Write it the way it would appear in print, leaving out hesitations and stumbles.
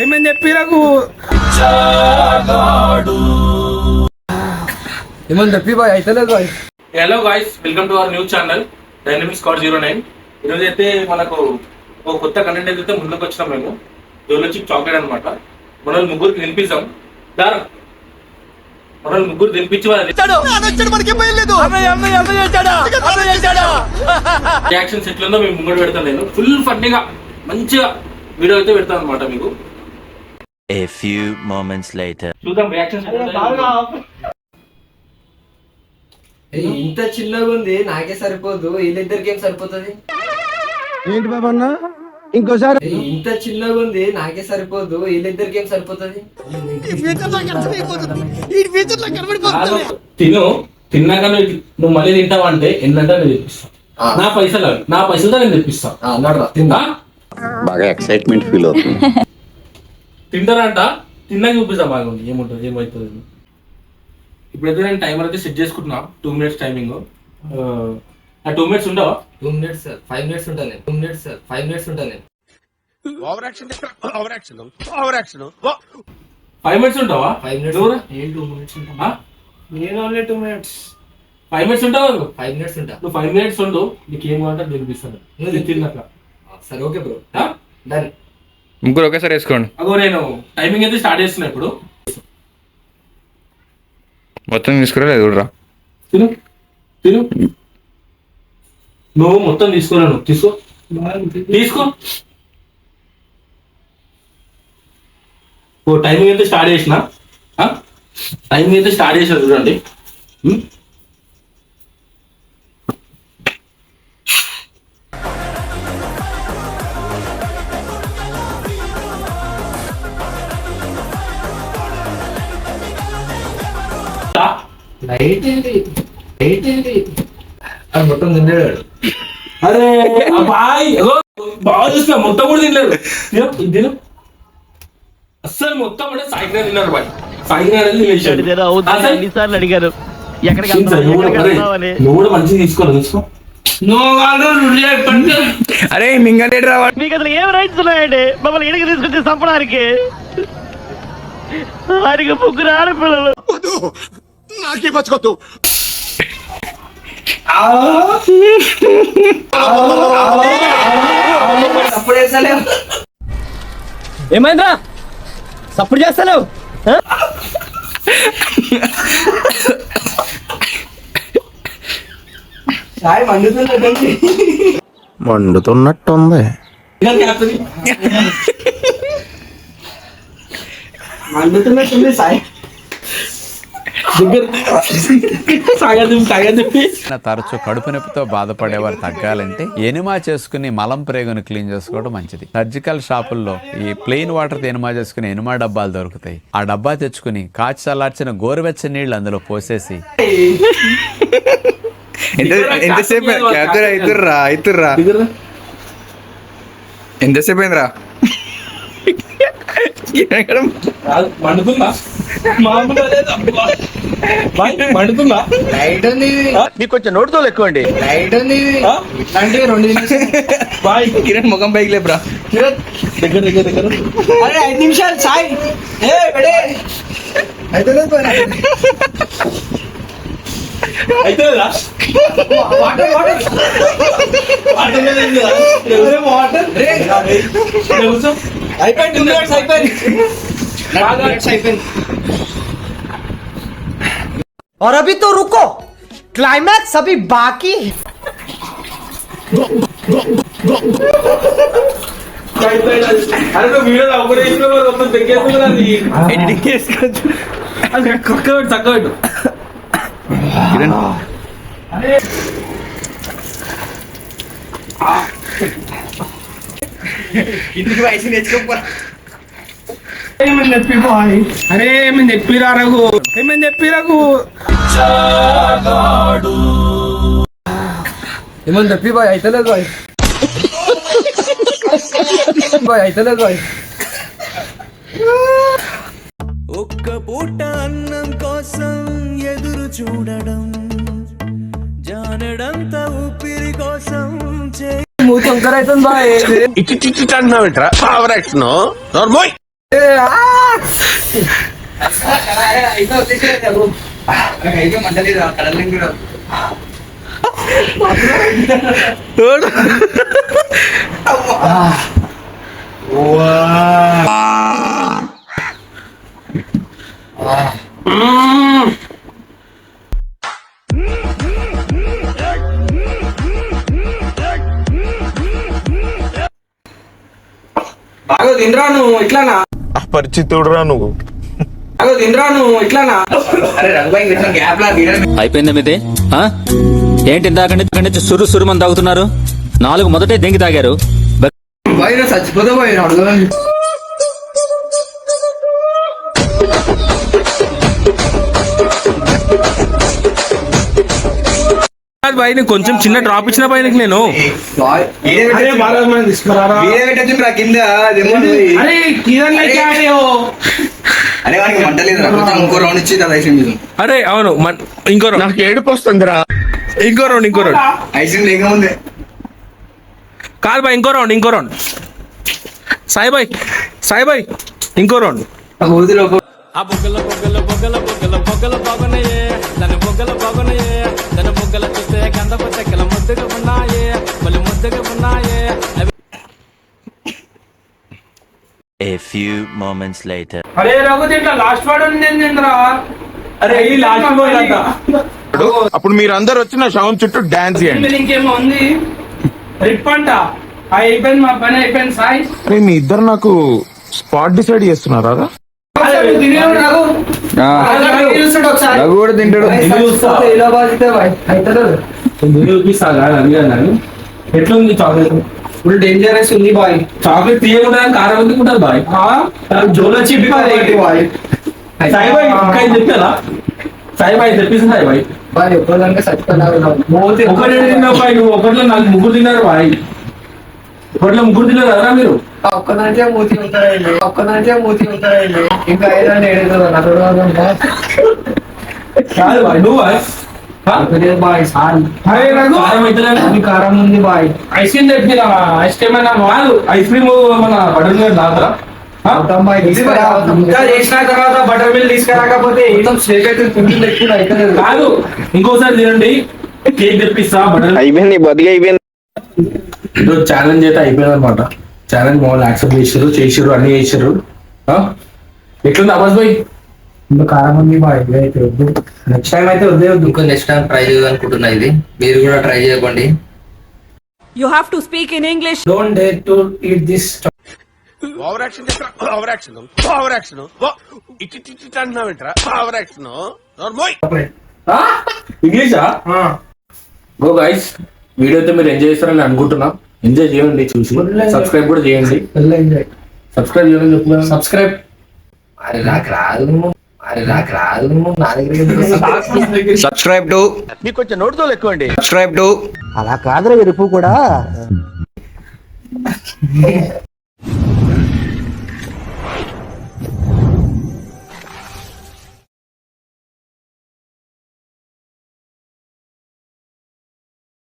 ఏమని చెప్పి నాకు ఏమని చెప్పి బాయ్ అయితే లేదు bye. Hello guys, welcome to our news channel dynamic స్కాట్ 09. ఈరోజు అయితే మనకు ఒక కొత్త కంటెంట్ అయితే ముందుకు వచ్చినాం. మేము జోలో చిప్ చాక్లెట్ అనమాట. మన ముగ్గురికి తినిపిస్తాం. దారా మన ముగ్గురు తినిపించి రియాక్షన్స్ ఎట్లుందో మేము ముంగడు పెడతాను. నేను ఫుల్ ఫన్నీగా మంచిగా వీడియో అయితే పెడతాను అనమాట. మీకు A few moments later. చూద్దాం రియాక్షన్స్. ఇంత చిన్నగా ఉంది, నాకే సరిపోదు, వీళ్ళిద్దరికి ఏం సరిపోతుంది? ఏంటి బాబా అన్న ఇంకోసారి? ఇంత చిన్నగా ఉంది, నాకే సరిపోదు, వీళ్ళిద్దరికి ఏం సరిపోతుంది? తిను, తిన్నాక నువ్వు మళ్ళీ తింటావా అంటే ఏంటంటే నేను తెప్పిస్తా. నా పైసలతో నేను తెప్పిస్తా. తిందా బాగా ఎక్సైట్మెంట్ ఫీల్ అవుతుంది. తింటారంట, తిన్నాక చూపిస్తా. బాగుంది ఏముంటుంది ఏమవుతుంది. ఇప్పుడైతే నేను టైమర్ అయితే సెట్ చేసుకుంటున్నా. 2 minutes టైమింగ్. ఆ 2 minutes ఉండవా? 2 minutes 5 minutes ఉంటాను నేను. 2 minutes 5 minutes ఉంటాను నేను. 5 minutes ఉంటావా? 5 minutes. నువ్వు 2 minutes ఉంటాను. నేను ఓన్లీ 2 minutes. 5 minutes ఉంటావా? 5 minutes ఉంటా. నువ్వు 5 minutes ఉండు, నీకు ఏం కావాలంటే తినిపిస్తాను. నువ్వు తిన్నాక సరే ఓకే బ్రో, డన్. ముగ్గురు ఒకేసారి వేసుకోండి. అగో నేను టైమింగ్ అయితే స్టార్ట్ చేస్తున్నా ఇప్పుడు. మొత్తం తీసుకురా చూడరా. తిను తిను. నువ్వు మొత్తం తీసుకోరా. నువ్వు తీసుకో తీసుకో. ఓ టైమింగ్ అయితే స్టార్ట్ చేసిన. టైమింగ్ అయితే స్టార్ట్ చేసిన చూడండి. మొత్తం తిన్నాడు. అరే బాయ్ బాగా చూసిన మొత్తం కూడా తినలేడు. తిను అస్సలు మొత్తం కూడా సాయిగ్రా తిన్నారు. బాయ్ సాయిగ్రా అడిగారు నువ్వు కూడా మంచిగా తీసుకోవాలి. తీసుకో. అరే మింగండి రావాలి. మీకు అసలు ఏం రైట్స్ ఉన్నాయండి మమ్మల్ని ఇడికి తీసుకొచ్చి చంపడానికి? వారికి ముగ్గురు ఆడపిల్లలు. నాకే బతుకొద్దు. ఏమైందిరా సప్పుడు చేస్తలేవు? మండుతున్నట్టుంది. మండుతున్నట్టుంది సాయి. తరచూ కడుపు నొప్పితో బాధపడేవారు తగ్గాలంటే ఎనిమా చేసుకుని మలం ప్రేగును క్లీన్ చేసుకోవడం మంచిది. సర్జికల్ షాపుల్లో ఈ ప్లెయిన్ వాటర్ ఎనిమా చేసుకుని ఎనిమా డబ్బాలు దొరుకుతాయి. ఆ డబ్బా తెచ్చుకుని కాచి చల్లార్చిన గోరువెచ్చని నీళ్లు అందులో పోసేసి ఎంతసేపు అవుతుర్రా ఎంతసేపు అయిందిరా? మండుతుందా? మండుతుందా? లైట్ ఉంది. మీకు కొంచెం నోటితో ఎక్కువ అండి. లైట్ ఉంది. అంటే 2 నిమిషాలు. బాయ్ కిరణ్ ముఖం పైకి లేపురా. దగ్గర దగ్గర దగ్గర. అరే 5 నిమిషాలు సాయి. అయితే అయితేదా? వాటర్ వాటర్ వాటర్ అయిపోయింది. 2 minutes అయిపోయింది. और अभी तो रुको, क्लाइमैक्स अभी बाकी है. అరే నువ్వు వీడియో ఒకటే మొత్తం ఎడిటింగ్ చేసుకోవచ్చు. చక్క పెట్టు. కిరణ్ ఇంటికి వయసు నేర్చుకోపో. ఏమని చెప్పి బాయ్. అరే ఏమని చెప్పిరా రఘు, ఏమని చెప్పిరా రఘు. ఏమని చెప్పి బాయ్ అయితే లేదు బాయ్. బాయ్ అయితే లేదు బాయ్. ఒక్క పూట అన్నం కోసం ఎదురు చూడడం, జానడంత ఊపిరి కోసం మూతంక ప్రిపేర్ అవుతుంది బాయ్. ఇట్టి అంటున్నావేంట్రా ఓవర్ యాక్షన్ నోర్మోయ్. బాగా తినరా నువ్వు ఇట్లానా? పరిచితుడురా నువ్వు. బాగా తినరా నువ్వు ఇట్లానా? అయిపోయిందా మీది? ఏంటి ఇందాకంటే సురు సురుమని తాగుతున్నారు? 4 మొదటే దెంగి తాగారు. బాయ్ చచ్చిపోతే పోయినా బాయ్ నేను కొంచెం చిన్న డ్రాప్ ఇచ్చిన బాయ్ నీకు నేను. అరే అవును ఇంకో రౌండ్. నాకు ఏడుపు వస్తుందిరా. ఇంకో రౌండ్ లేకముందే కాదు బాయ్ ఇంకో రౌండ్ సాయి బాయ్ ఇంకో రౌండ్. ఆ బొగ్గల బొగ్గల బొగ్గల బొగ్గల బొగ్గల బాగున్నాయే దాని బొగ్గల బాగున్నాయే దాని బొగ్గల చూస్తే గంధపు చెక్కల ముద్దుగా ఉన్నాయే మళ్ళీ ముద్దుగా ఉన్నాయే. A few moments later. అరే రఘు తింటా లాస్ట్ వాడు తింటరా. అరే ఈ లాస్ట్ బాయ్ అంట. అప్పుడు మీరు అందరు వచ్చి నా శవం చుట్టూ డాన్స్ చేయండి. ఇంకేమో ఉంది రిప్ అంట. అయిపోయింది మా పని అయిపోయింది సాయి. మీ ఇద్దరు నాకు స్పాట్ డిసైడ్ చేస్తున్నారా? రఘు కూడా తింటాడు. ఎట్లుంది చాక్లెట్? ఫుల్ డేంజరస్ ఉంది బాయ్. చాక్లెట్ తీయకుండా కారం ఎందుకుంటుంది బాయ్? జోలో చిప్పి బాయ్. సాయి బాయ్ ఇంకా ఇది చెప్పారా? సాయి బాయ్ తెప్పిస్తుంది సాయి బాయ్. బాయ్ ఒక్కదానికి ఒకటి తిన్నావు బాయ్, నువ్వు ఒకటిలో నాకు 3 తిన్నారు బాయ్. ఒకటిలో 3 తిన్నారు కదా మీరు? ఒక్కదానికే మూతి ఉంటారండి. ఇంకా ఏదైనా ఏడుతుందా కాదు బాయ్ నువ్వు బాయ్ సార్. కారం ఉంది బాయ్. ఐస్ క్రీమ్ తెప్పిరా. ఐస్ క్రీమ్ అయినా వాళ్ళు ఐస్ క్రీమ్ మన బటర్ మిల్క్ దాకా చేసిన తర్వాత బటర్ మిల్క్ తీసుకురాకపోతే మొత్తం షేక్ అయితే తింటుంది. కాదు ఇంకోసారి తినండి, కేక్ తెప్పిస్తా. బటర్ అయిపోయింది బతికి అయిపోయింది. ఈరోజు ఛాలెంజ్ అయితే అయిపోయింది అనమాట. ఛాలెంజ్ మామూలు యాక్సెప్ట్ చేసారు అన్ని చేసారు. ఎట్లుంది అబ్బాస్ భాయ్? ఇంకా కారం ఉంది బాయ్. నెక్స్ట్ టైం అయితే వద్దే వద్దు. ఇంకా నెక్స్ట్ టైం ట్రై చేయాలనుకుంటున్నా. ఇది మీరు కూడా ట్రై చేయకండి. You have to speak in English. Don't dare to eat this. Over action over action ఇట్టి అంటున్నావేంట్రా ఓవర్ యాక్షన్ నోర్మోయ్. ఇంగ్లీషా? గో గైస్, వీడియో అయితే మీరు ఎంజాయ్ చేస్తారని అనుకుంటున్నా. ఎంజాయ్ చేయండి, చూసి సబ్స్క్రైబ్ కూడా చేయండి. సబ్స్క్రైబ్ చేయండి చెప్పు. సబ్స్క్రైబ్. అరే నాకు రాదు నా దగ్గర. Subscribe to. మీకు కొంచెం నోటితో ఎక్కువండి. Subscribe to. అలా కాదురా ఎరుపు కూడా